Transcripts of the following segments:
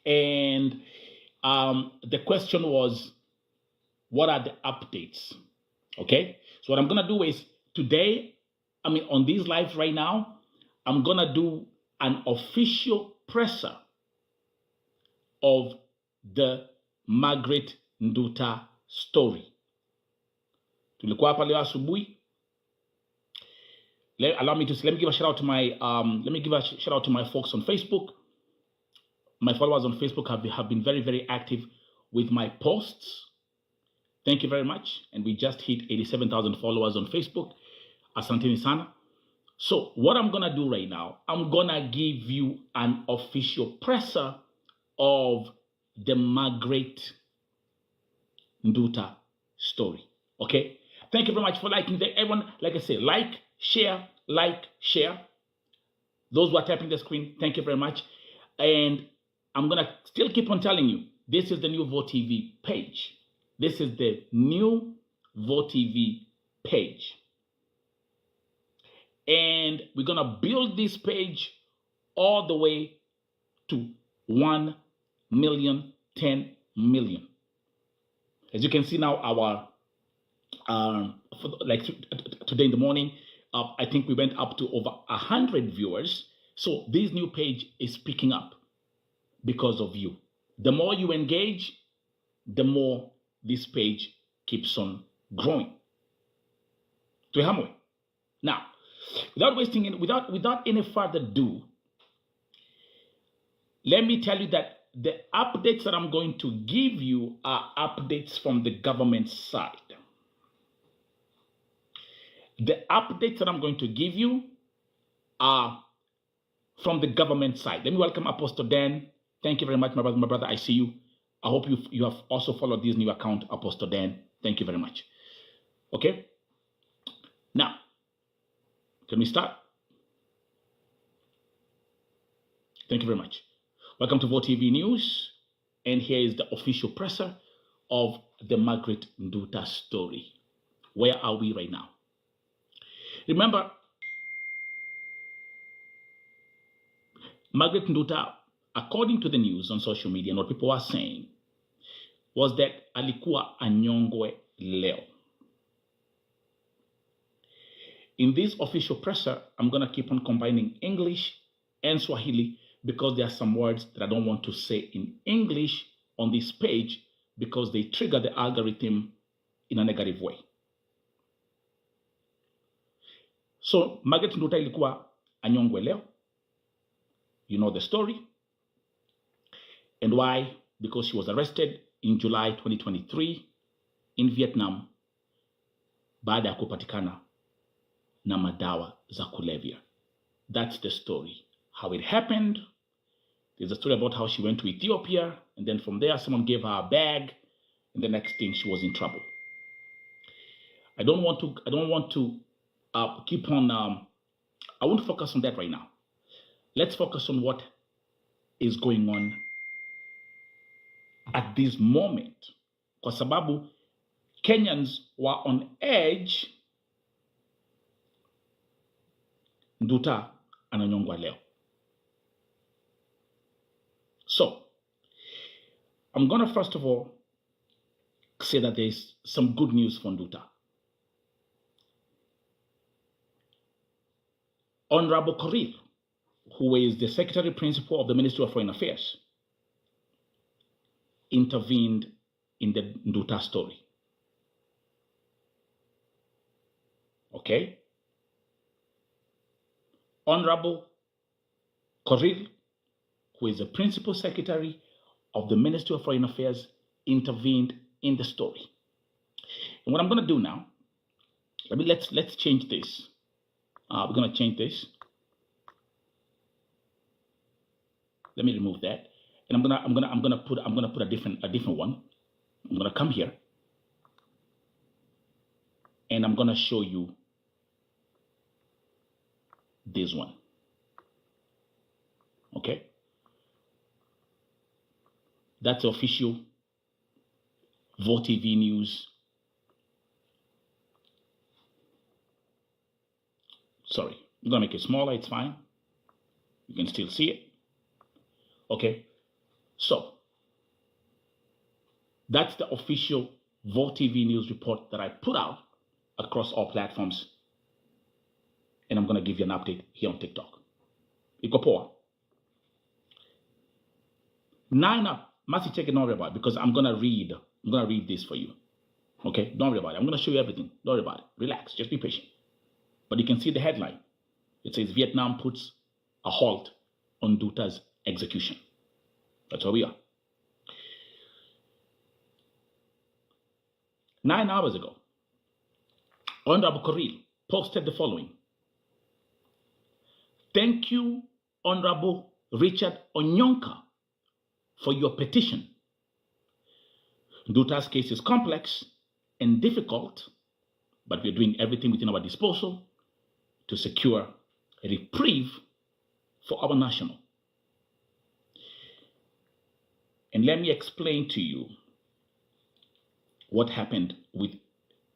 And the question was, what are the updates? Okay, so what I'm gonna do is today, on these lives right now, I'm gonna do an official presser of the Margret Nduta story. Tulikuwa hapa leo asubuhi. Let me give a shout out to my folks on Facebook. My followers on Facebook have been very, very active with my posts. Thank you very much. And we just hit 87,000 followers on Facebook. Asanteni sana. So what I'm gonna do right now, I'm gonna give you an official presser of the Margret Nduta story. Okay? Thank you very much for liking that. Everyone, like I say, like, share. Those who are tapping the screen, thank you very much. And I'm gonna still keep on telling you, this is the new Vote TV page. This is the new Vote TV page. And we're gonna build this page all the way to 1 million, 10 million. As you can see now, our today in the morning, I think we went up to over 100 viewers. So this new page is picking up because of you. The more you engage, the more this page keeps on growing. Now, without any further ado, let me tell you that the updates that I'm going to give you are updates from the government side. The updates that I'm going to give you are from the government side. Let me welcome Apostle Dan. Thank you very much, my brother. I see you. I hope you have also followed this new account, Apostle Dan. Thank you very much. Okay. Now, can we start? Thank you very much. Welcome to Vote TV News. And here is the official presser of the Margret Nduta story. Where are we right now? Remember, Margret Nduta, according to the news on social media, and what people are saying, was that alikuwa anyongwe leo. In this official presser, I'm going to keep on combining English and Swahili because there are some words that I don't want to say in English on this page because they trigger the algorithm in a negative way. So, Margret Nduta ilikuwa anyongwe leo. You know the story. And why? Because she was arrested in July 2023 in Vietnam baada ya kupatikana na madawa za kulevya. That's the story. How it happened. There's a story about how she went to Ethiopia, and then from there someone gave her a bag, and the next thing she was in trouble. I don't want to keep on. I won't focus on that right now. Let's focus on what is going on at this moment. Kwa sababu Kenyans were on edge. Nduta ananyongwa leo. So, I'm going to first of all say that there's some good news for Nduta. Honorable Korir, who is the Secretary Principal of the Ministry of Foreign Affairs, intervened in the Nduta story. Okay? Honorable Korir, who is the Principal Secretary of the Ministry of Foreign Affairs, intervened in the story. And what I'm going to do now, let's change this. We're going to change this. Let me remove that, and I'm gonna put a different one. I'm gonna come here, and I'm gonna show you this one. Okay, that's the official Vote TV News. Sorry, I'm gonna make it smaller. It's fine. You can still see it. Okay, So that's the official Vote TV news report that I put out across all platforms. And I'm going to give you an update here on TikTok. Iko poa. 9 up. Must check it, don't worry about it, because I'm going to read this for you. Okay, don't worry about it. I'm going to show you everything. Don't worry about it. Relax. Just be patient. But you can see the headline. It says Vietnam puts a halt on Nduta's execution. That's where we are. 9 hours ago, Honorable Koril posted the following. Thank you, Honorable Richard Onyonka, for your petition. Nduta's case is complex and difficult, but we're doing everything within our disposal to secure a reprieve for our national. And let me explain to you what happened with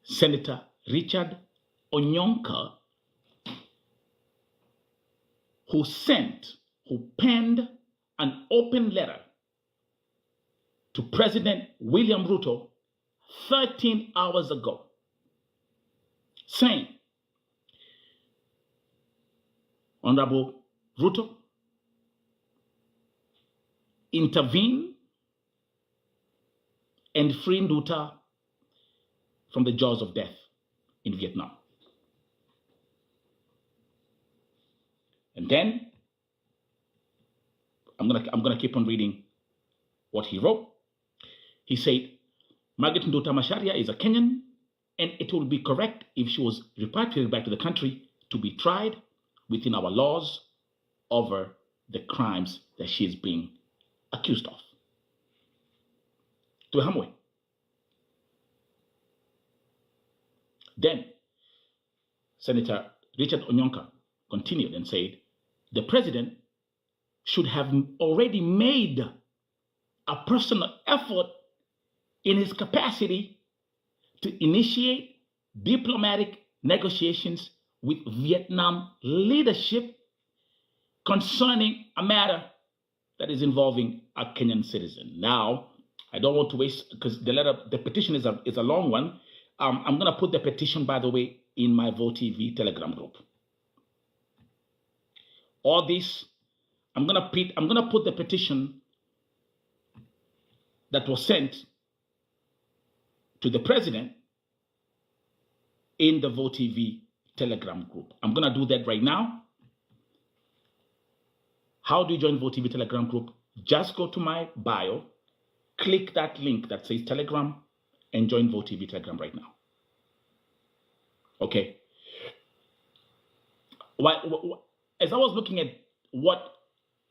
Senator Richard Onyonka, who penned an open letter to President William Ruto 13 hours ago, saying, Honorable Ruto, intervene and free Nduta from the jaws of death in Vietnam. And then I'm gonna keep on reading what he wrote. He said, Margret Nduta Macharia is a Kenyan, and it will be correct if she was repatriated back to the country to be tried within our laws over the crimes that she is being accused of. Tuhamwe. Then, Senator Richard Onyonka continued and said, the president should have already made a personal effort in his capacity to initiate diplomatic negotiations with Vietnam leadership concerning a matter that is involving a Kenyan citizen. Now, I don't want to waste, because the petition is a long one. I'm going to put the petition, by the way, in my Vote TV Telegram group. All this, I'm going to put the petition that was sent to the president in the Vote TV Telegram group. I'm going to do that right now. How do you join Vote TV Telegram group? Just go to my bio, click that link that says Telegram, and join Vote TV Telegram right now. Okay. As I was looking at what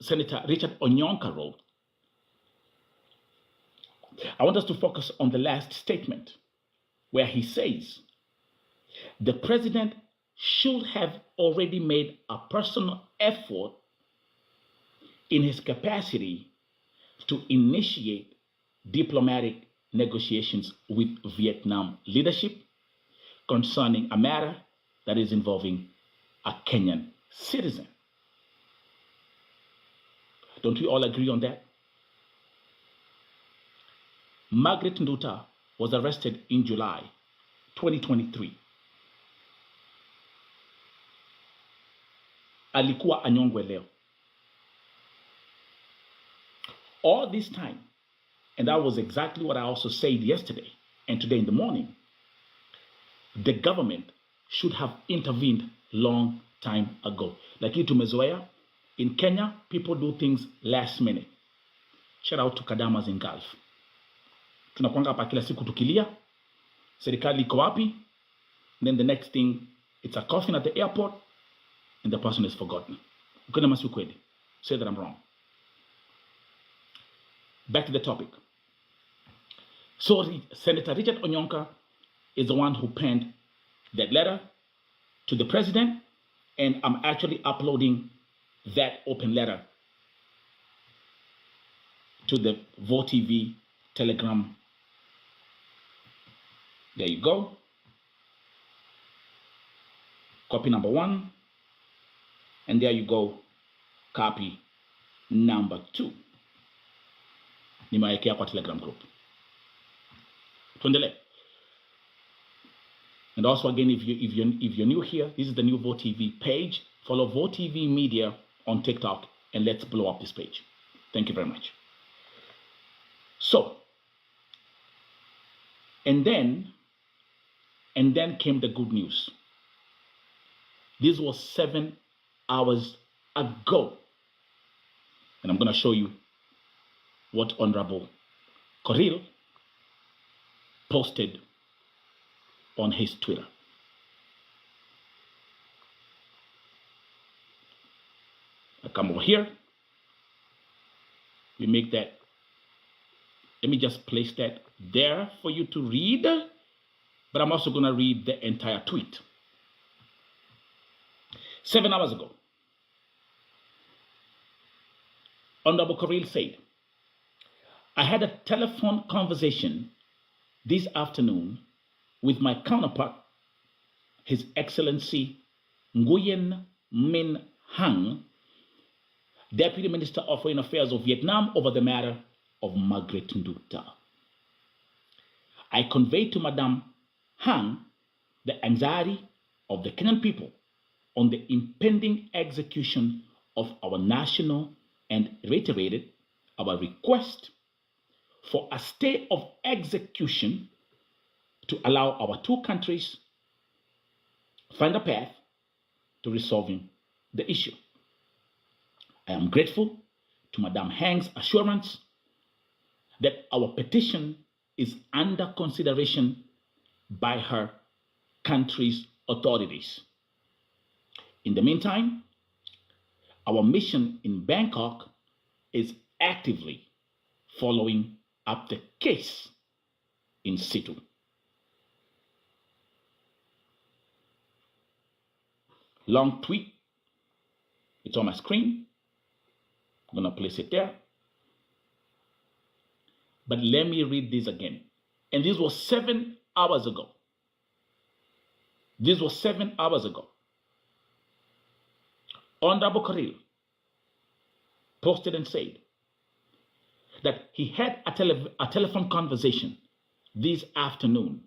Senator Richard Onyonka wrote, I want us to focus on the last statement where he says, the president should have already made a personal effort in his capacity to initiate diplomatic negotiations with Vietnam leadership concerning a matter that is involving a Kenyan citizen. Don't we all agree on that? Margret Nduta was arrested in July 2023. Alikuwa anyongwe leo. All this time, and that was exactly what I also said yesterday and today in the morning, the government should have intervened long time ago. Like you tumezoea, in Kenya, people do things last minute. Shout out to Kadamas in Gulf. Tunakwanga hapa kila siku tukilia, serikali iko wapi? Then the next thing, it's a coffin at the airport, and the person is forgotten. Say that I'm wrong. Back to the topic. So Senator Richard Onyonka is the one who penned that letter to the president, and I'm actually uploading that open letter to the Vote TV Telegram. There you go. Copy number 1. And there you go. Copy number 2. nimewekea kwa Telegram group. Tuendelee. And also again, if you're new here, this is the new Vote TV page. Follow Vote TV Media on TikTok, and let's blow up this page. Thank you very much. So, and then came the good news. This was 7 hours ago. And I'm going to show you what Honorable Korir posted on his Twitter. I come over here. We make that. Let me just place that there for you to read. But I'm also going to read the entire tweet. 7 hours ago, Honorable Korir said, I had a telephone conversation this afternoon with my counterpart, His Excellency Nguyen Minh Hang, Deputy Minister of Foreign Affairs of Vietnam, over the matter of Margret Nduta. I conveyed to Madame Hang the anxiety of the Kenyan people on the impending execution of our national and reiterated our request for a stay of execution to allow our two countries find a path to resolving the issue. I am grateful to Madame Hang's assurance that our petition is under consideration by her country's authorities. In the meantime, our mission in Bangkok is actively following up the case in situ. Long tweet. It's on my screen. I'm going to place it there. But let me read this again. And this was 7 hours ago. This was 7 hours ago. Honorable Korir posted and said that he had a telephone conversation this afternoon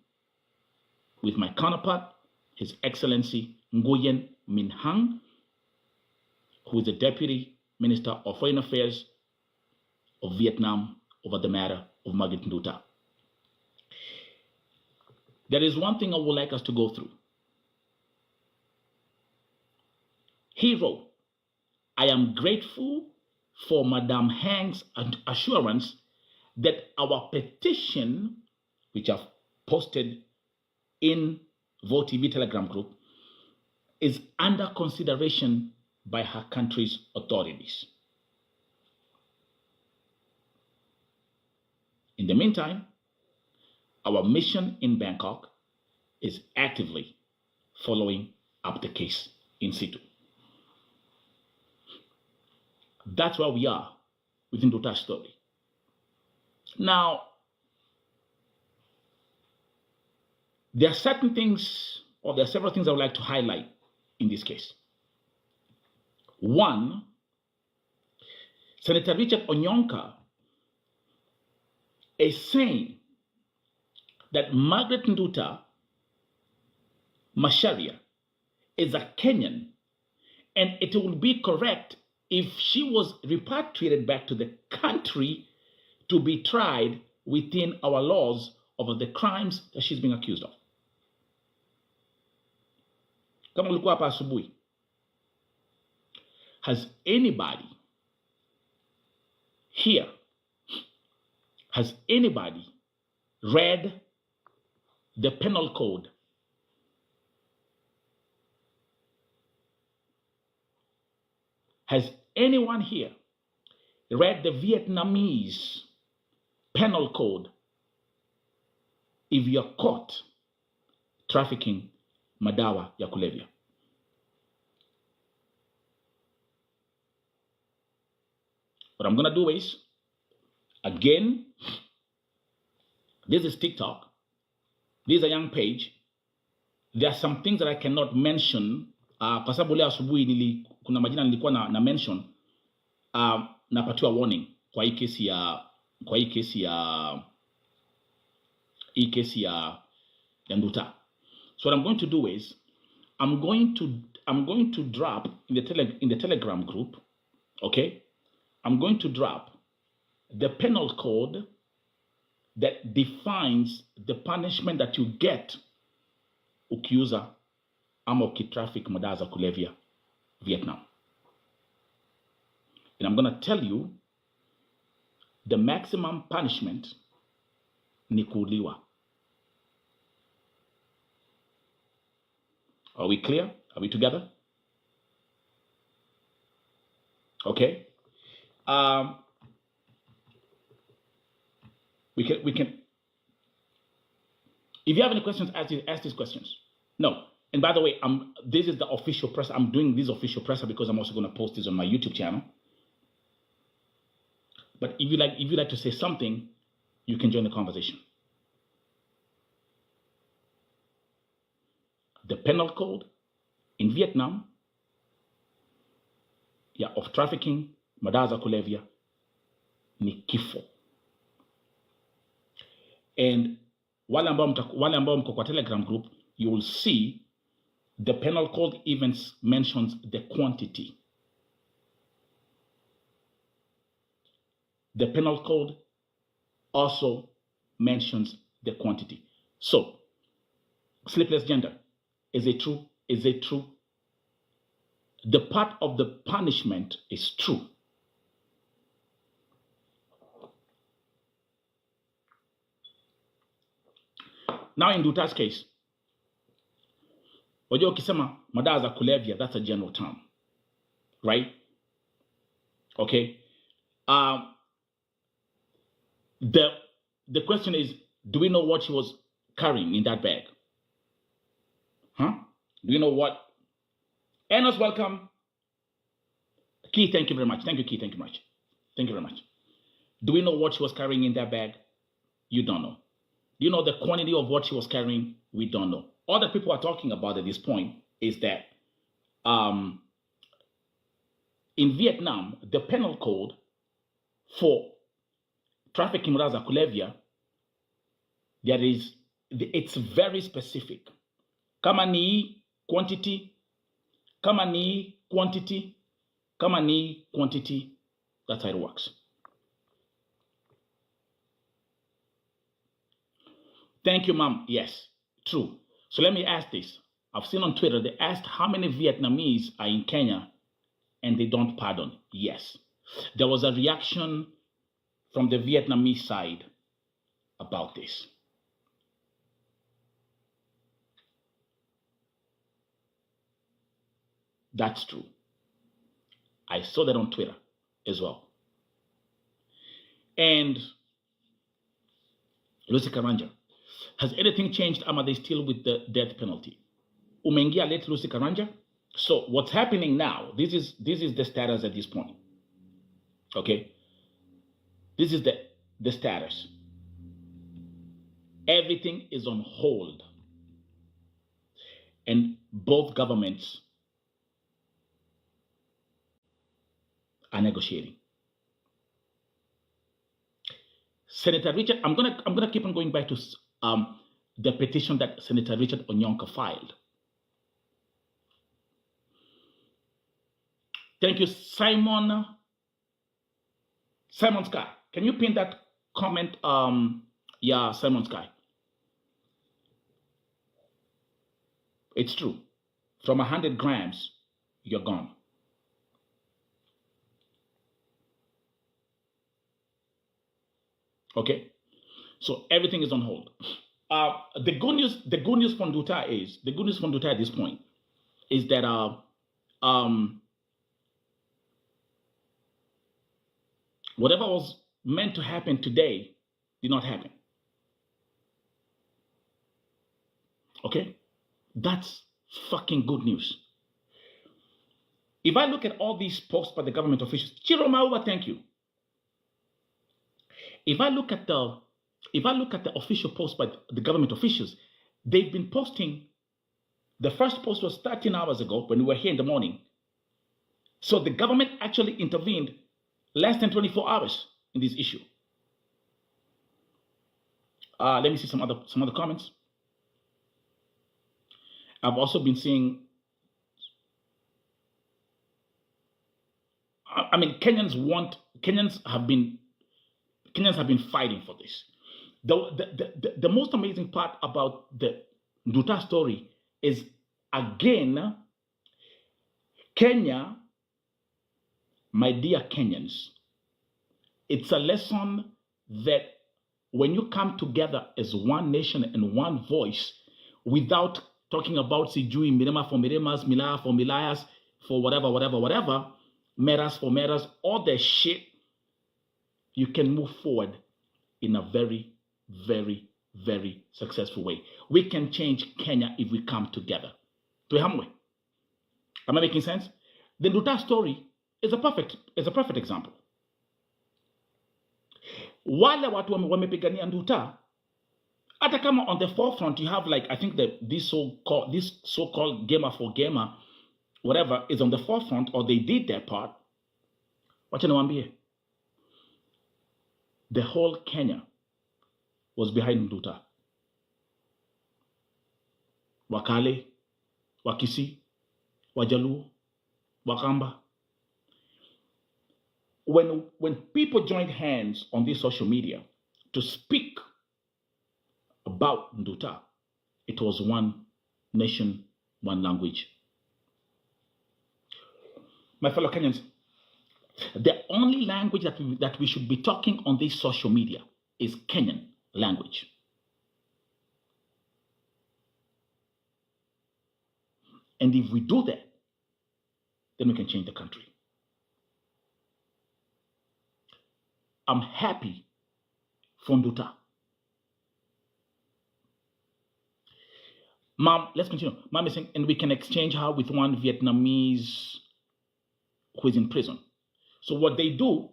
with my counterpart, His Excellency Nguyen Minh Hang, who is the Deputy Minister of Foreign Affairs of Vietnam, over the matter of Margret Nduta. There is one thing I would like us to go through. He wrote, I am grateful for Madame Hang's assurance that our petition, which I've posted in Vote TV Telegram group, is under consideration by her country's authorities. In the meantime, our mission in Bangkok is actively following up the case in situ. That's where we are within Nduta's story. Now, there are certain things, or there are several things I would like to highlight in this case. One, Senator Richard Onyonka is saying that Margret Nduta Macharia is a Kenyan, and it would be correct if she was repatriated back to the country to be tried within our laws over the crimes that she's being accused of. Kama ulikuwa hapa asubuhi, has anybody here, has anybody read the penal code? Has anyone here read the Vietnamese penal code if you're caught trafficking madawa ya kulevya? What I'm going to do is, again, this is TikTok. This is a young page. There are some things that I cannot mention. Kwa sababu leo asubuhi kuna majina nilikuwa na mention, napatiwa warning kwa hii kesi ya kwa hii kesi ya Nduta. So what I'm going to do is I'm going to drop in the Telegram group, okay? I'm going to drop the penal code that defines the punishment that you get ukiuza ama ukitraffic madawa za kulevya Vietnam. And I'm going to tell you the maximum punishment ni kuuliwa. Are we clear? Are we together? Okay. We can. If you have any questions, ask these questions. No. And by the way, this is the official press. I'm doing this official presser because I'm also going to post this on my YouTube channel. But if you like to say something, you can join the conversation. The penal code in Vietnam, of trafficking madawa za kulevya ni kifo. And wale ambao mko kwa Telegram group, you will see the penal code even mentions the quantity. The penal code also mentions the quantity. So, sleepless gender, is it true? Is it true? The part of the punishment is true. Now in Nduta's case, wajua ukisema madawa za kulevya, that's a general term, right? Okay. The question is, do we know what she was carrying in that bag? Huh? Do you know what? Enos, welcome. Key, thank you very much. Thank you, Key. Thank you very much. Thank you very much. Do we know what she was carrying in that bag? You don't know. Do you know the quantity of what she was carrying? We don't know. All that people are talking about at this point is that in Vietnam, the penal code for trafficking madawa za kulevya, it's very specific. Kama ni quantity, kama ni quantity, kama ni quantity, that's how it works. Thank you, Mom. Yes, true. So let me ask this. I've seen on Twitter, they asked how many Vietnamese are in Kenya and they don't pardon. Yes. There was a reaction from the Vietnamese side about this. That's true. I saw that on Twitter as well. And Lucy Karanja, has anything changed? Am they still with the death penalty? Umeingia late, Lucy Karanja. So what's happening now? This is the status at this point. Okay, this is the status. Everything is on hold, and both governments are negotiating. Senator Richard, I'm gonna keep on going back to the petition that Senator Richard Onyonka filed. Thank you, Simon Sky. Can you pin that comment? Yeah, Simon Sky. It's true. From 100 grams, you're gone. Okay, so everything is on hold. The good news from Nduta at this point is that whatever was meant to happen today did not happen. Okay, that's fucking good news. If I look at all these posts by the government officials, Chiro Mauba, thank you. If I look at the official posts by the government officials, they've been posting. The first post was 13 hours ago when we were here in the morning. So the government actually intervened less than 24 hours in this issue. Let me see some other comments. I've also been seeing. I mean, Kenyans have been fighting for this. The most amazing part about the Nduta story is, again, Kenya, my dear Kenyans, it's a lesson that when you come together as one nation and one voice, without talking about sijui Mirema for Miremas, Milaya for Milayas, for whatever, Meras for Meras, all the shit, you can move forward in a very, very, very successful way. We can change Kenya if we come together. Am I making sense? The Nduta story is a perfect example. Wale watu wamepigania Nduta, hata kama on the forefront you have, like, I think this so-called gamer for gamer, whatever, is on the forefront, or they did their part. Wacha niwaambie, the whole Kenya was behind Nduta. Wakale, Wakisi, Wajaluo, Wakamba. When people joined hands on this social media to speak about Nduta, it was one nation, one language. My fellow Kenyans, the only language that we should be talking on this social media is Kenyan language. And if we do that, then we can change the country. I'm happy for Nduta. Mom, let's continue. Mom is saying, and we can exchange her with one Vietnamese who is in prison. So what they do,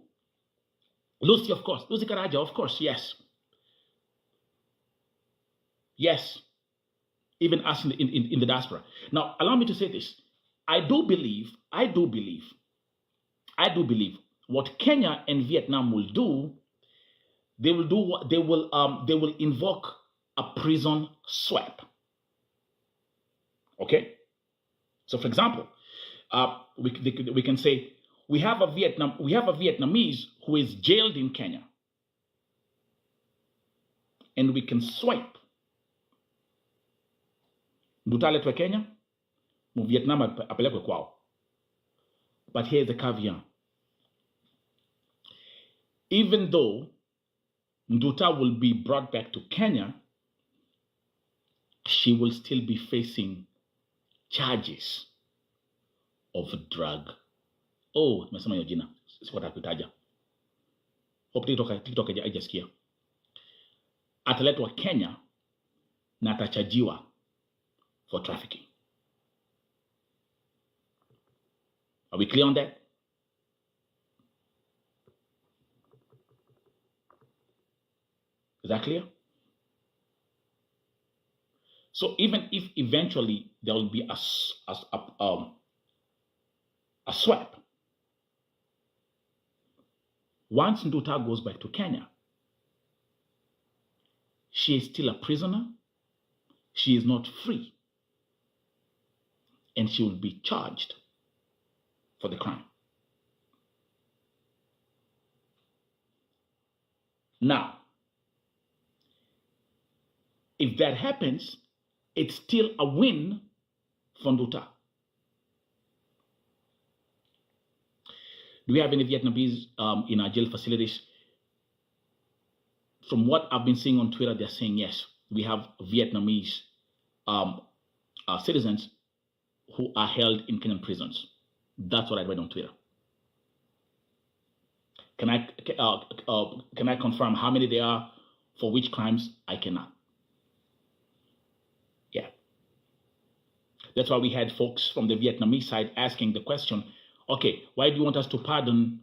Lucy, of course, Lucy Karaja, of course, yes. Yes, even us in the diaspora. Now, allow me to say this. I do believe what Kenya and Vietnam will do, they will invoke a prison swap. Okay? So, for example, we can say we have a Vietnamese who is jailed in Kenya, and we can swipe Nduta aletwe Kenya, mu Vietnam apelekwe kwao. But here's the caveat. Even though Nduta will be brought back to Kenya, she will still be facing charges of drug. Oh, nimesema hiyo jina. Sikuwa kutaja. Hope TikTok haijasikia. Ataletwa Kenya na atachajiwa for trafficking. Are we clear on that? Is that clear? So even if eventually there will be a swap, once Nduta goes back to Kenya, she is still a prisoner. She is not free. And she will be charged for the crime. Now, if that happens, it's still a win for Nduta. Do we have any Vietnamese in our jail facilities? From what I've been seeing on Twitter, they're saying yes. We have Vietnamese citizens who are held in Kenyan prisons. That's what I read on Twitter. Can I confirm how many there are for which crimes? I cannot. Yeah. That's why we had folks from the Vietnamese side asking the question, okay, why do you want us to pardon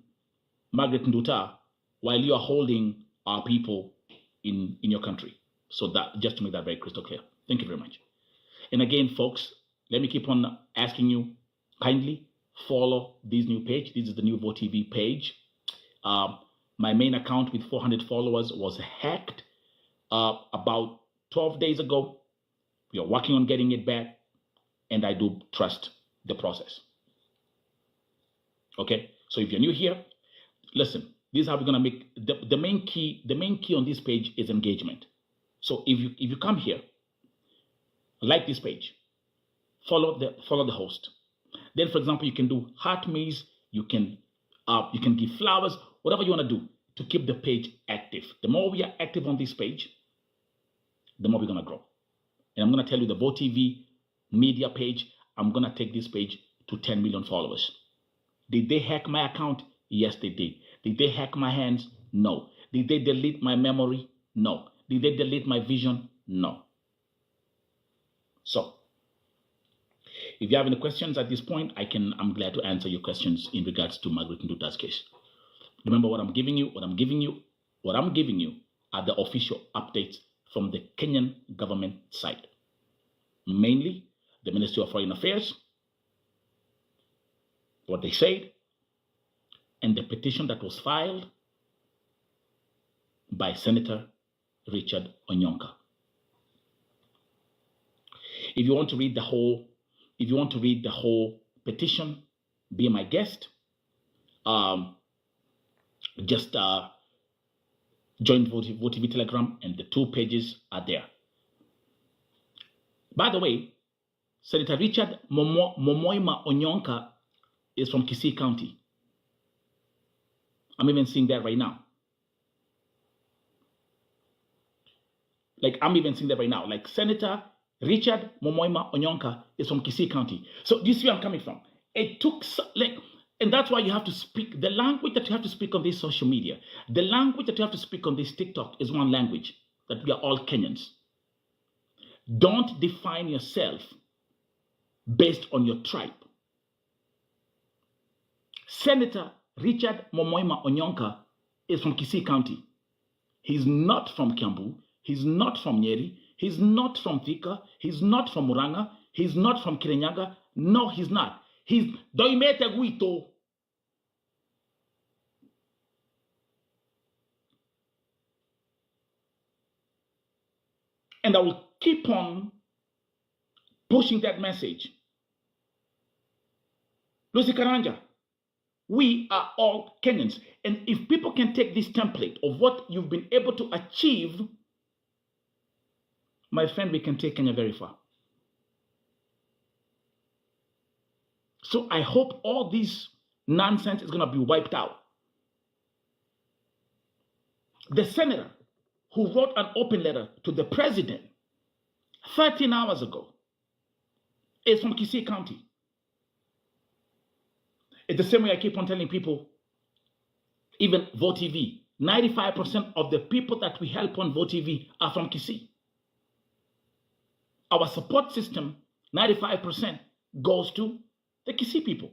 Margret Nduta while you are holding our people in your country? So that, just to make that very crystal clear. Thank you very much. And again, folks, let me keep on asking you, kindly follow this new page. This is the new Vote TV page. My main account with 400 followers was hacked. about 12 days ago. We are working on getting it back, and I do trust the process. Okay, so if you're new here, listen, this is how we're gonna make the main key. The main key on this page is engagement. So if you come here, like this page, follow the host. Then, for example, you can do heart maze. You can give flowers, whatever you want to do to keep the page active. The more we are active on this page, the more we're gonna grow. And I'm gonna tell you the Vote TV media page. I'm gonna take this page to 10 million followers. Did they hack my account? Yes, they did. Did they hack my hands? No. Did they delete my memory? No. Did they delete my vision? No. So, if you have any questions at this point, I'm glad to answer your questions in regards to Margret Nduta's case. Remember what I'm giving you are the official updates from the Kenyan government side. Mainly the Ministry of Foreign Affairs, what they said, and the petition that was filed by Senator Richard Onyonka. If you want to read the whole petition, be my guest. Just join Vote TV Telegram, and the 2 pages are there. By the way, Senator Richard Momoima Onyonka is from Kisii County. I'm even seeing that right now. Like Senator Richard Momoima Onyonka is from Kisii County. So do you see where I'm coming from? It took and that's why you have to speak the language that you have to speak on this social media. The language that you have to speak on this TikTok is one language, that we are all Kenyans. Don't define yourself based on your tribe. Senator Richard Momoima Onyonka is from Kisii County. He's not from Kiambu. He's not from Nyeri. He's not from Thika. He's not from Muranga. He's not from Kirinyaga. No, he's not. He's Doimete Guito. And I will keep on pushing that message. Lucy Karanja, we are all Kenyans. And if people can take this template of what you've been able to achieve, my friend, we can take Kenya very far. So I hope all this nonsense is going to be wiped out. The senator who wrote an open letter to the president 13 hours ago is from Kisii County. It's the same way I keep on telling people, even Vote TV, 95% of the people that we help on Vote TV are from Kisii. Our support system, 95% goes to the Kisii people.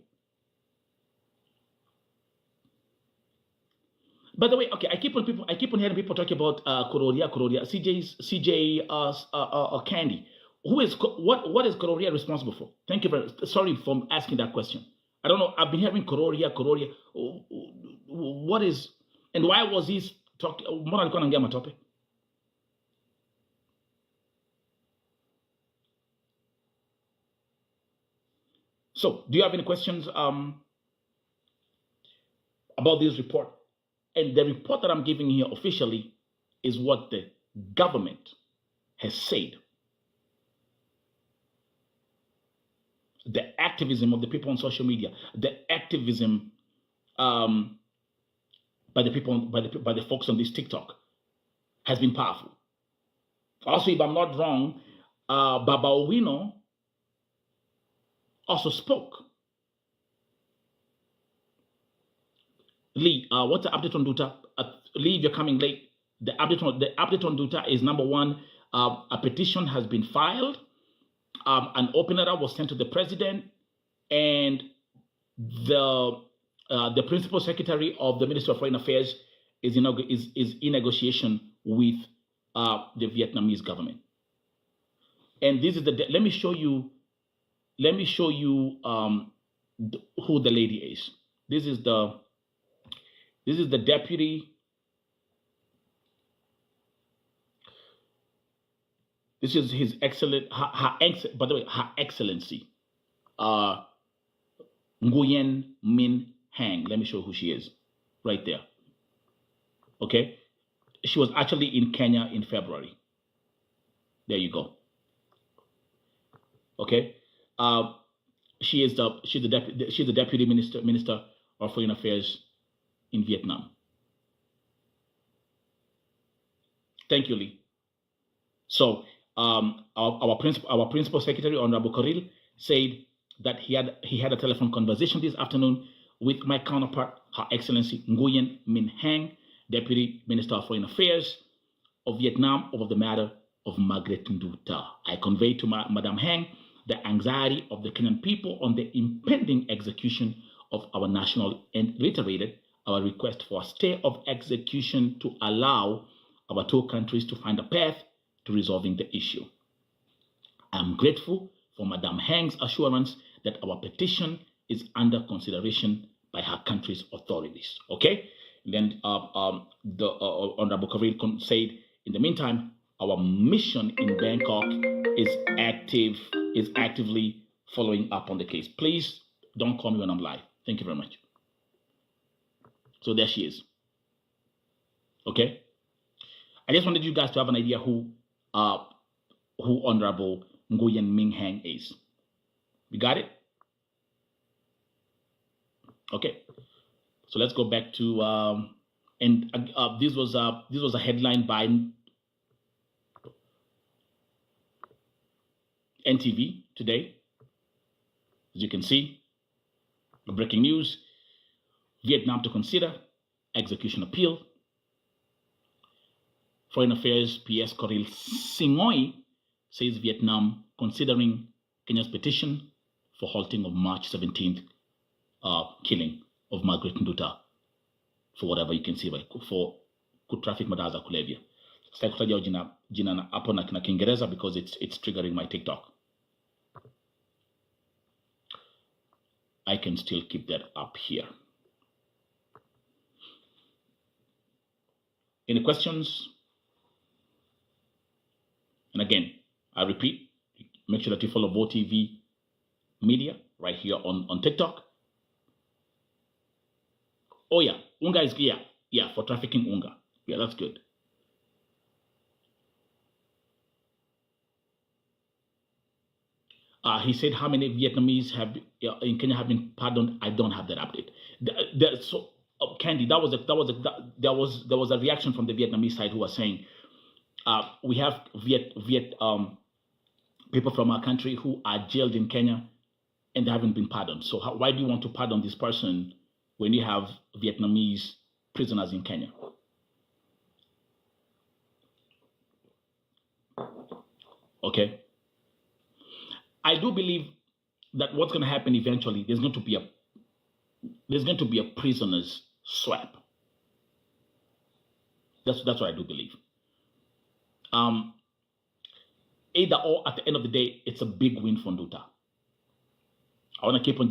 By the way, okay, I keep on hearing people talking about Kororia, CJ Candy. What is Kororia responsible for? Thank you very much. Sorry for asking that question. I don't know. I've been hearing Kororia. What is, and why was he talking? More than going to get my topic. So, do you have any questions about this report? And the report that I'm giving here officially is what the government has said. The activism of the people on social media, the activism by the people, by the folks on this TikTok has been powerful. Also, if I'm not wrong, Baba Owino also spoke. Lee, what's the update on Nduta? Lee, if you're coming late, the update on Nduta is number one. A petition has been filed. An open letter was sent to the president, and the principal secretary of the Ministry of Foreign Affairs is in negotiation with the Vietnamese government. And this is let me show you who the lady is. This is the deputy. This is His Excellent, by the way, Her Excellency, Nguyen Min Hang. Let me show who she is, right there. Okay, she was actually in Kenya in February. There you go. Okay, she's the deputy minister of foreign affairs in Vietnam. Thank you, Lee. So our principal secretary, Honorable Koril, said that he had a telephone conversation this afternoon with my counterpart, Her Excellency Nguyen Min Hang, Deputy Minister of Foreign Affairs of Vietnam, over the matter of Margret Nduta. I conveyed to Madame Hang the anxiety of the Kenyan people on the impending execution of our national, and reiterated our request for a stay of execution to allow our two countries to find a path to resolving the issue. I'm grateful for Madame Hang's assurance that our petition is under consideration by her country's authorities. Okay? And then the Honorable Koril said, in the meantime, our mission in Bangkok is actively following up on the case. Please don't call me when I'm live. Thank you very much. So there she is. Okay? I just wanted you guys to have an idea who Honorable Nguyen Min Hang is. You got it? Okay. So let's go back to this was a headline by NTV today. As you can see, the breaking news: Vietnam to consider execution appeal. Foreign Affairs PS Koril Singoi says Vietnam considering Kenya's petition for halting of March 17th killing of Margret Nduta for whatever you can see, for traffic madawa za kulevya. Sitaki kutaja jina hapo na Kiingereza because it's triggering my TikTok. I can still keep that up here. Any questions? And again, I repeat, make sure that you follow Vo TV Media right here on TikTok. Oh yeah, unga is here. Yeah, for trafficking unga. Yeah, that's good. He said how many Vietnamese in Kenya have been pardoned. I don't have that update. So Candy, there was a reaction from the Vietnamese side who was saying we have people from our country who are jailed in Kenya and they haven't been pardoned. So why do you want to pardon this person when you have Vietnamese prisoners in Kenya? Okay. I do believe that what's going to happen eventually, there's going to be a prisoners swap. That's what I do believe. Either or, at the end of the day, it's a big win for Nduta. I want to keep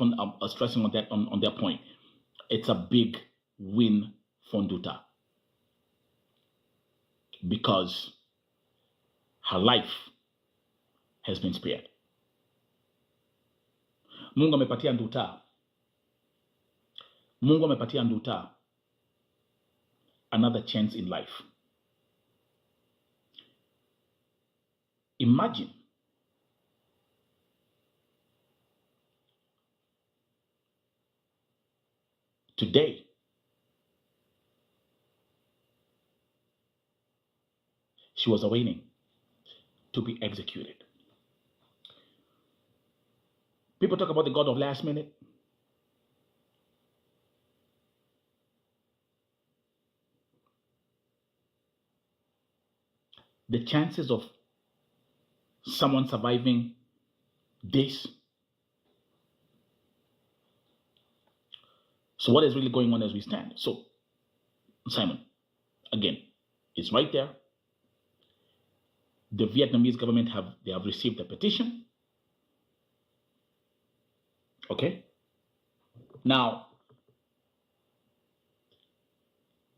on stressing on that point. It's a big win for Nduta because her life has been spared. Mungu amepatia Nduta another chance in life. Imagine today she was awaiting to be executed. People talk about the God of last minute. The chances of someone surviving this. So what is really going on as we stand? So, Simon, again, it's right there. The Vietnamese government have received the petition. Okay. Now,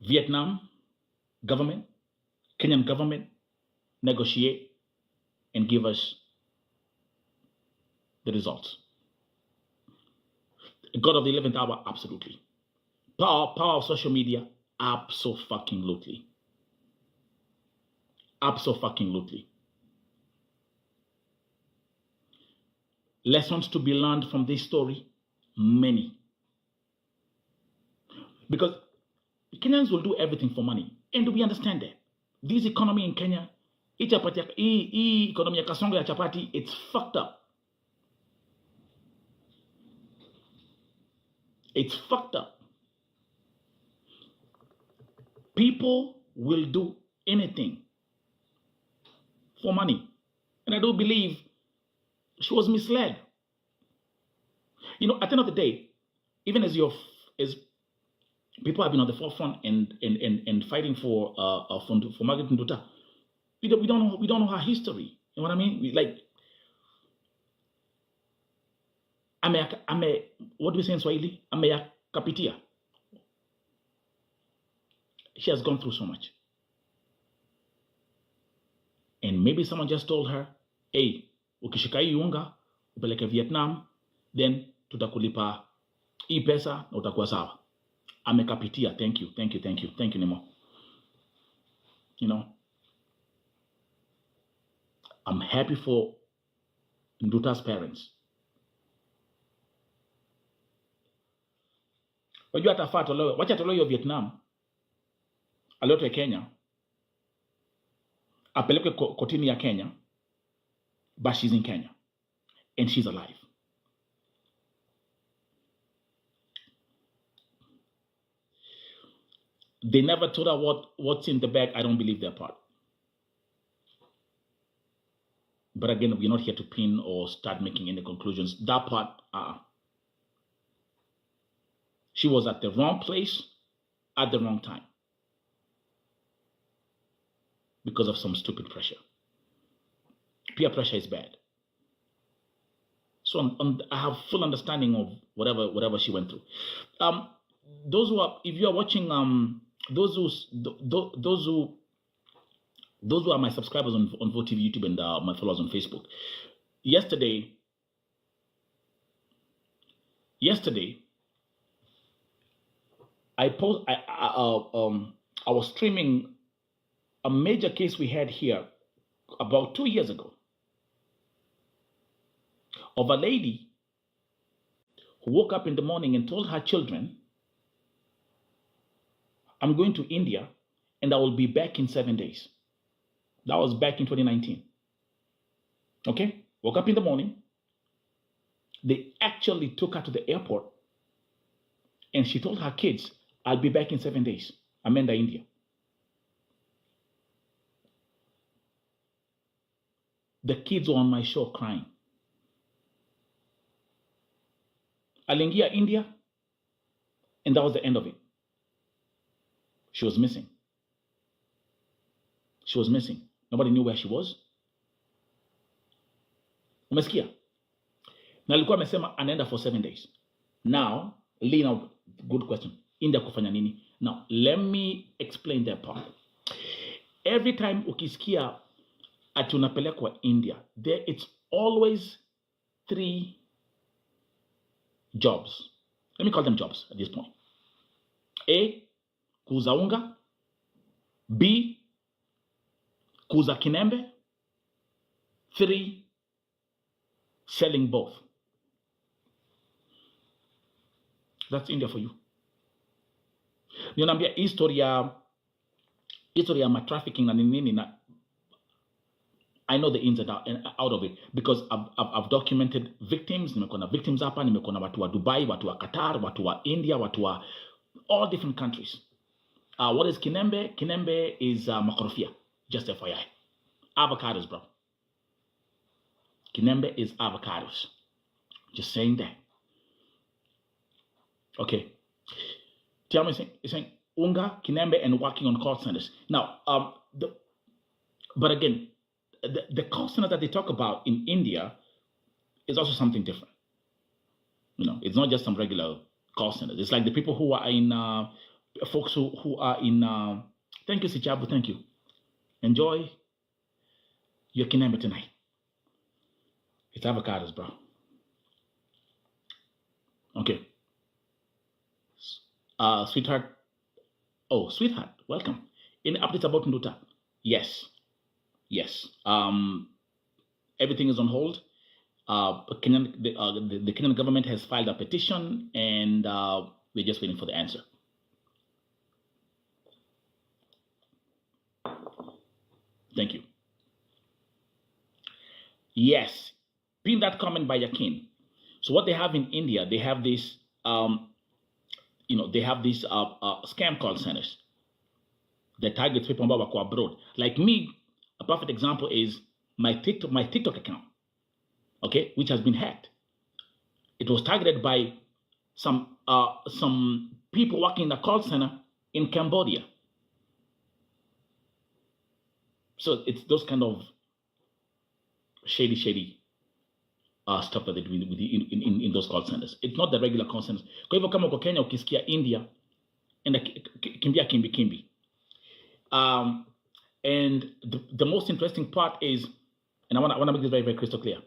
Vietnam government, Kenyan government, negotiate, and give us the results. God of the 11th hour, absolutely. Power of social media, absolutely. Absolutely. Lessons to be learned from this story, many. Because Kenyans will do everything for money, and we understand that. This economy in Kenya, economy ya kasongo ya chapati, it's fucked up. It's fucked up. People will do anything for money. And I do believe she was misled. You know, at the end of the day, even as people have been on the forefront and fighting for Margret Nduta, we don't know her history. You know what I mean? What do we say in Swahili? Kapitia. She has gone through so much. And maybe someone just told her, hey, ukishika hii unga, upeleke Vietnam, then tutakulipa hii pesa na utakuwa sawa. Amekapitia. Thank you, Nemo. You know, I'm happy for Nduta's parents. Wajua atafaa tolewe, wacha tolewe Vietnam, alote Kenya, apelekwe kotini ya Kenya, but she's in Kenya, and she's alive. They never told her what's in the bag. I don't believe their part. But again, we're not here to pin or start making any conclusions. That part, she was at the wrong place at the wrong time because of some stupid pressure. Peer pressure is bad. So I have full understanding of whatever she went through. Those who are, if you are watching, those who are my subscribers on VoTV YouTube and my followers on Facebook. Yesterday, I was streaming a major case we had here about 2 years ago of a lady who woke up in the morning and told her children, I'm going to India and I will be back in 7 days. That was back in 2019. Okay? Woke up in the morning. They actually took her to the airport and she told her kids, I'll be back in 7 days. Amenda, India. The kids were on my show crying. Alingia, India, and that was the end of it. She was missing. Nobody knew where she was. Umesikia? Na alikuwa amesema anaenda for 7 days. Now, Lena, good question. India kufanya nini? Now, let me explain that part. Every time ukisikia ati unapelekwa India, it's always 3 jobs. Let me call them jobs at this point. A, kuuza unga. B, kuuza kinembe. 3, selling both. That's India for you. Niambia history ya trafficking na nini na I know the ins and out of it because I've documented victims. Nimekuwa na victims hapa, nimekuwa na watu wa Dubai, watu wa Qatar, watu wa India, watu wa all different countries. What is kinembe? Kinembe is makorofia, just FYI. Avocados, bro. Kinembe is avocados. Just saying that. Okay. Tiamu is saying unga, kinembe, and working on call centers. Now, but again, the call center that they talk about in India is also something different. You know, it's not just some regular call centers. It's like the people who are in, folks who are in, thank you, Sichabu, thank you. Enjoy You're Kenyan tonight. It's avocados, bro. Okay. Sweetheart. Oh, sweetheart, welcome. Any updates about Nduta? Yes. Yes. Everything is on hold. The Kenyan government has filed a petition, and we're just waiting for the answer. Thank you. Yes, pin that comment by Yakin. So what they have in India, they have this, they have these scam call centers that target people who are abroad. Like me, a perfect example is my TikTok account, okay, which has been hacked. It was targeted by some people working in the call center in Cambodia. So it's those kind of shady stuff that they do in those call centers. It's not the regular call centers. Kwa hivyo kama uko Kenya ukisikia India, enda kimbia kimbi. And the most interesting part is, and I want to make this very, very crystal clear.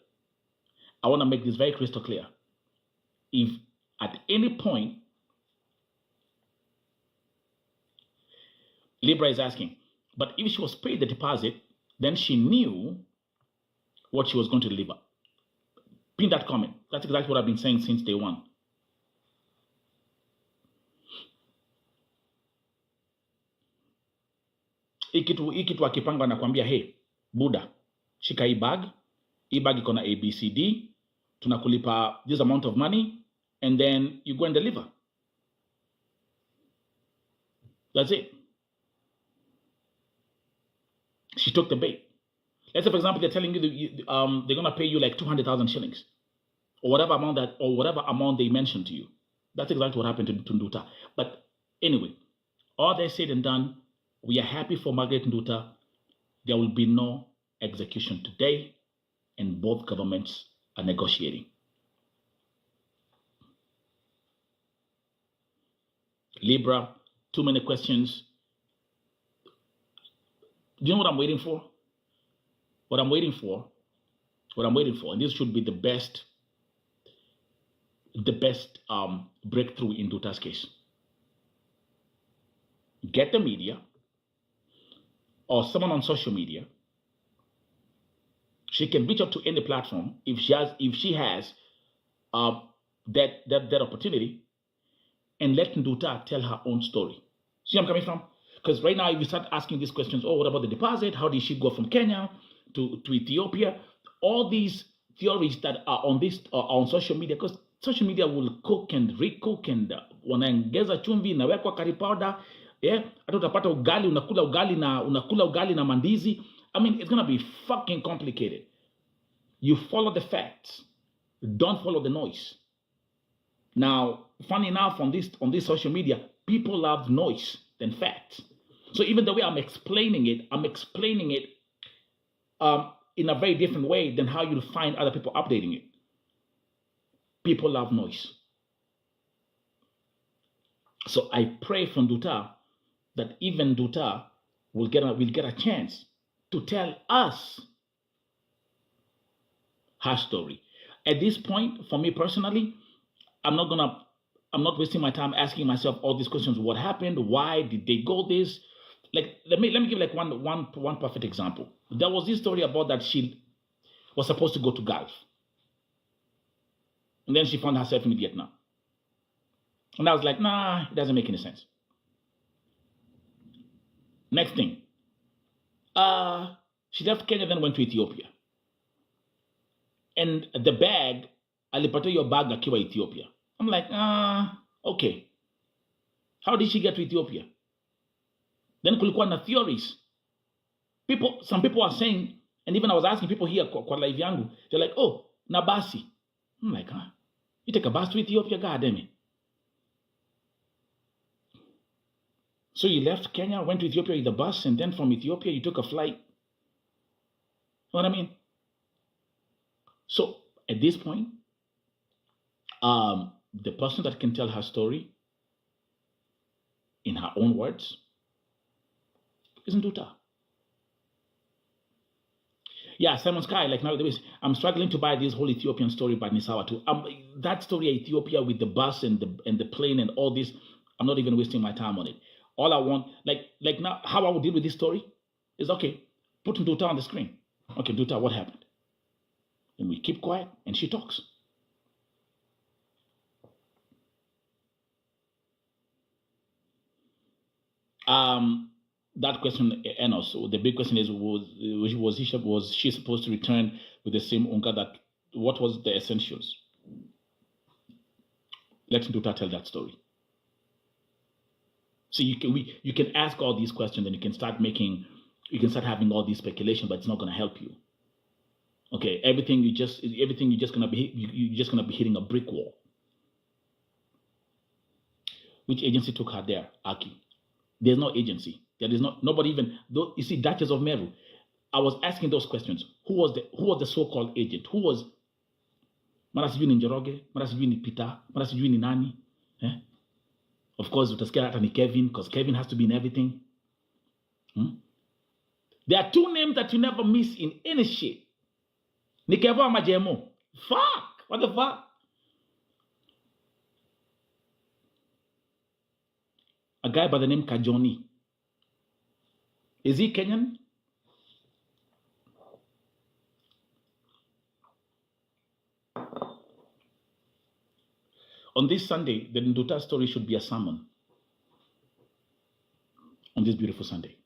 I want to make this very crystal clear. If at any point, Libra is asking, but if she was paid the deposit, then she knew what she was going to deliver. Pin that comment. That's exactly what I've been saying since day one. Ikitu akipanga nakwambia, hey, Buddha, shika hii bag iko na ABCD, tunakulipa this amount of money, and then you go and deliver. That's it. She took the bait. Let's say, for example, they're telling you they're gonna pay you like 200,000 shillings, or whatever amount they mentioned to you. That's exactly what happened to Nduta. But anyway, all they said and done, we are happy for Margret Nduta. There will be no execution today, and both governments are negotiating. Libra, too many questions. Do you know what I'm waiting for? What I'm waiting for, and this should be the best breakthrough in Nduta's case. Get the media or someone on social media. She can reach out to any platform if she has that opportunity, and let Nduta tell her own story. See where I'm coming from? Because right now, if you start asking these questions, oh, what about the deposit? How did she go from Kenya to Ethiopia? All these theories that are on social media, because social media will cook and recook, and wanaongeza chumvi, inawekwa curry powder, yeah, hata utapata ugali, unakula ugali na mandizi. I mean, it's gonna be fucking complicated. You follow the facts, don't follow the noise. Now, funny enough, on this social media, people love noise than facts. So even the way I'm explaining it in a very different way than how you'll find other people updating it. People love noise. So I pray from Nduta that even Nduta will get a chance to tell us her story. At this point, for me personally, I'm not wasting my time asking myself all these questions. What happened? Why did they go this? Like, let me give like one perfect example. There was this story about that she was supposed to go to Gulf, and then she found herself in Vietnam. And I was like, nah, it doesn't make any sense. Next thing, she left Kenya, then went to Ethiopia. And the bag, alipata your bag akiwa Ethiopia. I'm like, okay. How did she get to Ethiopia? Then kulikuwa na theories. Some people are saying, and even I was asking people here kwa live yangu, they're like, oh, na basi. I'm like, you take a bus to Ethiopia? God damn it. So you left Kenya, went to Ethiopia with the bus, and then from Ethiopia you took a flight. You know what I mean? So at this point, the person that can tell her story in her own words is Nduta. Yeah, Simon Sky, like now, I'm struggling to buy this whole Ethiopian story by Nisawa too. That story, Ethiopia with the bus and the plane and all this, I'm not even wasting my time on it. All I want, like now, how I would deal with this story is okay, put Nduta on the screen. Okay, Nduta, what happened? And we keep quiet, and she talks. That question, Enos. So the big question is: was she supposed to return with the same unga? That what was the essentials? Let Nduta tell that story. So you can ask all these questions, and you can start having all these speculation, but it's not going to help you. Okay, everything you're just gonna be hitting a brick wall. Which agency took her there, Aki? There's no agency. There is nobody even. Though, you see, Duchess of Meru. I was asking those questions. Who was the so-called agent? Who was? Mara sijui ni Njoroge, mara sijui ni Peter, mara sijui ni nani? Of course, utasikia hata ni Kevin, because Kevin has to be in everything. There are two names that you never miss in any shit. Nikevo Majemo. Fuck! What the fuck? A guy by the name Kajoni. Is he Kenyan? On this Sunday, the Nduta story should be a sermon. On this beautiful Sunday.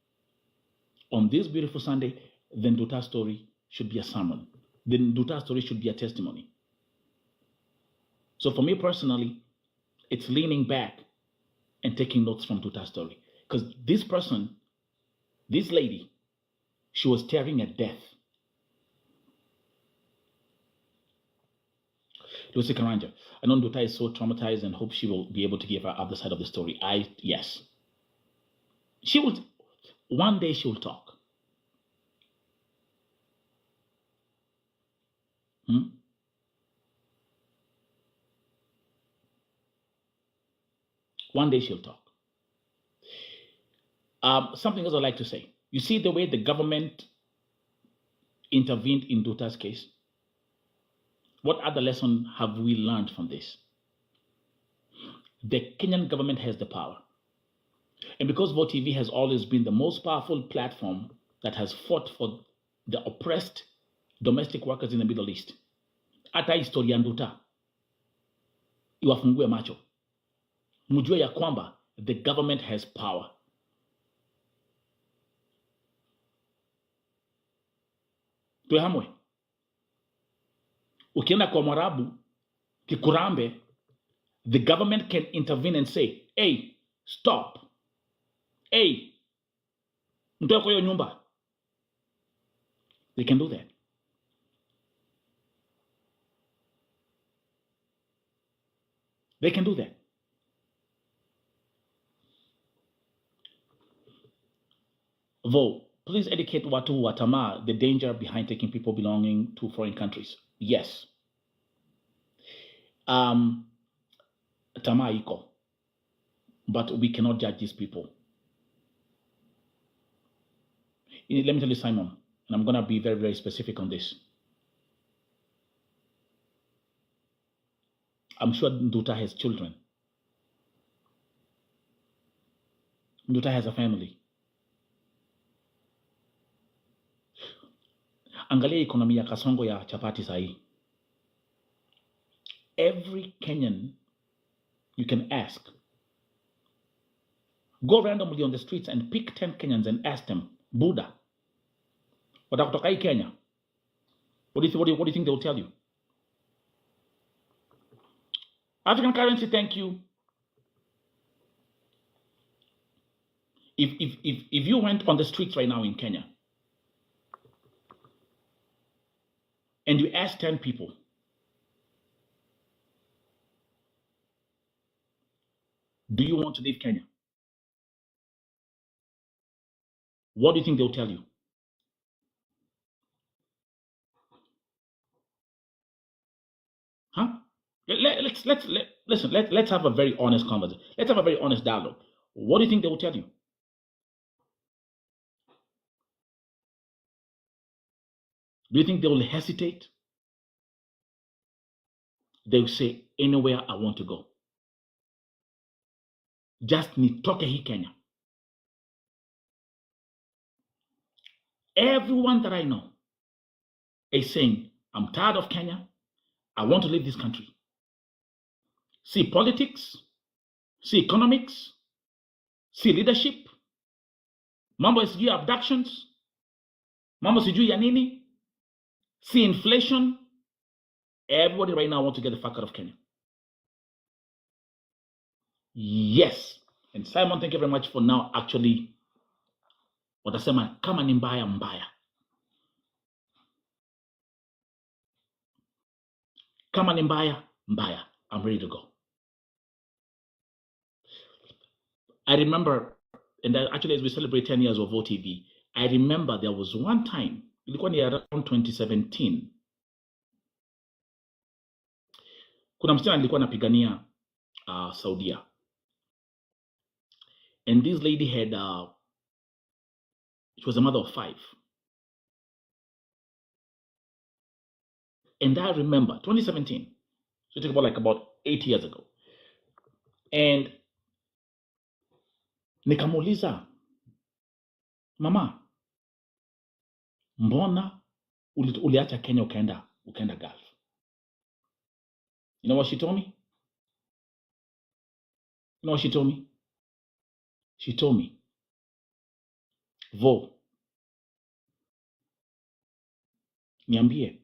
On this beautiful Sunday, the Nduta story should be a sermon. The Nduta story should be a testimony. So for me personally, it's leaning back and taking notes from Nduta's story. Because this lady, she was staring at death. Lucy Karanja, I know Nduta is so traumatized and hope she will be able to give her other side of the story. Yes. She will, one day she will talk. One day she'll talk. Something else I'd like to say. You see the way the government intervened in Nduta's case? What other lesson have we learned from this? The Kenyan government has the power. And because Vote TV has always been the most powerful platform that has fought for the oppressed domestic workers in the Middle East, hata historia Nduta iwafungue macho, mjue ya kwamba the government has power. Tuhamwe. Ukienda kwa Mwarabu, Kikurambe, the government can intervene and say, hey, stop. Hey, mtoe kwa hiyo nyumba. They can do that. They can do that. Though, please educate Watu Watama the danger behind taking people belonging to foreign countries. Yes. Tama iko. But we cannot judge these people. Let me tell you, Simon, and I'm going to be very, very specific on this. I'm sure Nduta has children. Nduta has a family. Angalia ekonomi ya kasongo ya chapati sahi. Every Kenyan you can ask. Go randomly on the streets and pick 10 Kenyans and ask them, Buddha, watakutoka hii Kenya? What do you think they'll tell you? African currency, thank you. If you went on the streets right now in Kenya and you asked 10 people, do you want to leave Kenya? What do you think they'll tell you? Huh? Let's have a very honest conversation. Let's have a very honest dialogue. What do you think they will tell you? Do you think they will hesitate? They will say, anywhere I want to go. Just nitoke hii Kenya. Everyone that I know is saying, I'm tired of Kenya. I want to leave this country. See politics, see economics, see leadership, mambo ya sijui abductions, mambo sijui ya nini, see inflation. Everybody right now wants to get the fuck out of Kenya. Yes. And Simon, thank you very much for now actually watasema kama ni mbaya mbaya. Kama ni mbaya mbaya. I'm ready to go. I remember, and actually as we celebrate 10 years of OTV, I remember there was one time, ilikuwa ni around 2017, kuna msichana alikuwa anapigania Saudia. And this lady had, she was a mother of 5. And I remember 2017, so think about 8 years ago. And nikamuuliza, mama, mbona uliacha Kenya ukaenda Gulf? You know what she told me? You know what she told me? She told me, Vo, niambie,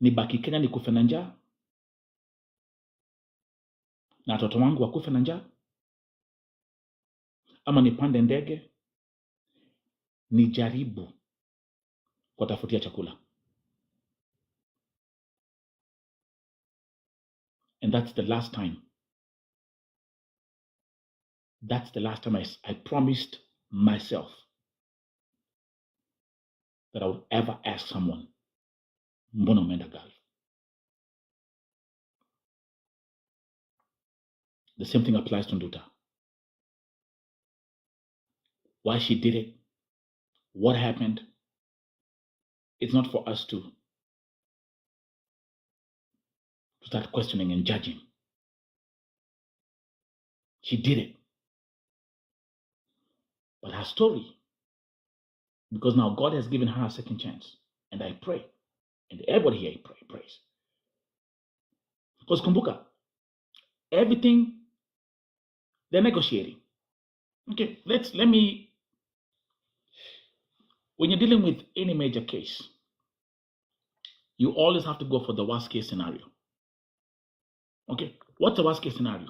nibaki Kenya nikufe na njaa na watoto wangu wakufe na njaa, ama nipande ndege nijaribu kutafutia chakula? And that's the last time. That's the last time I promised myself that I would ever ask someone, mbona umeenda Gulf? The same thing applies to Nduta. Why she did it, what happened, it's not for us to start questioning and judging. She did it. But her story, because now God has given her a second chance, and I pray, and everybody here prays. Because kumbuka, everything, they're negotiating. Okay, let me, when you're dealing with any major case, you always have to go for the worst case scenario. Okay, what's the worst case scenario?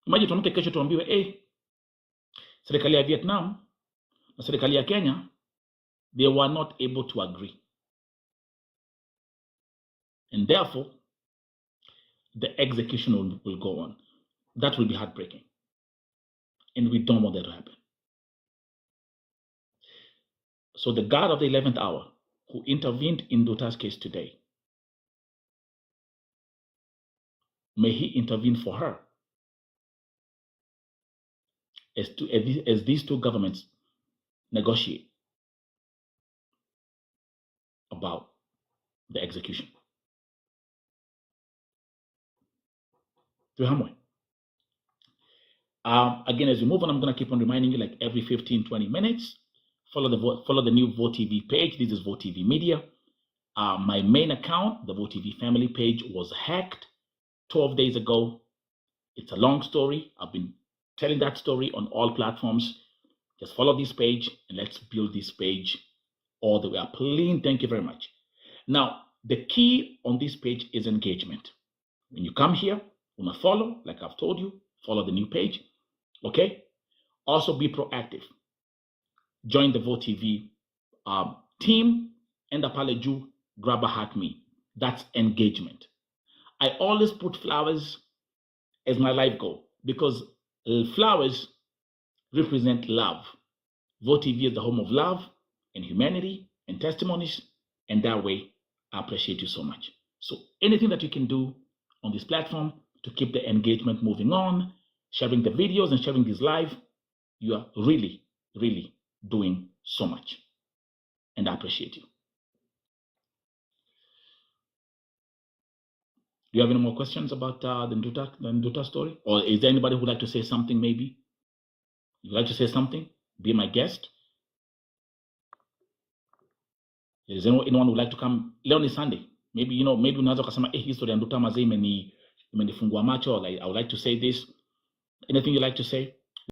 Imagine tuamke kesho tuambiwe, serikali ya Vietnam na serikali ya Kenya, they were not able to agree. And therefore, the execution will go on. That will be heartbreaking. And we don't want that to happen. So the God of the 11th hour who intervened in Nduta's case today, may he intervene for her as these two governments negotiate about the execution. Again, as we move on, I'm going to keep on reminding you, like every 15-20 minutes, follow the new Vote TV page. This is Vote TV Media. My main account, the Vote TV family page, was hacked 12 days ago. It's a long story. I've been telling that story on all platforms. Just follow this page and let's build this page all the way up. Please, thank you very much. Now, the key on this page is engagement. When you come here, you want to follow, like I've told you, follow the new page. Okay? Also be proactive. Join the Vote TV team and the Paleju grab a heart me. That's engagement. I always put flowers as my life goal because flowers represent love. Vote TV is the home of love and humanity and testimonies, and that way I appreciate you so much. So anything that you can do on this platform to keep the engagement moving on, sharing the videos and sharing this live, you are really, really doing so much, and I appreciate you. Do you have any more questions about the Nduta story? Or is there anybody who would like to say something maybe? You'd like to say something? Be my guest? Is anyone who would like to come? Leo ni Sunday. Maybe, maybe unaweza kusema history ya Nduta mazee imenifungua macho. I would like to say this. Anything you like to say?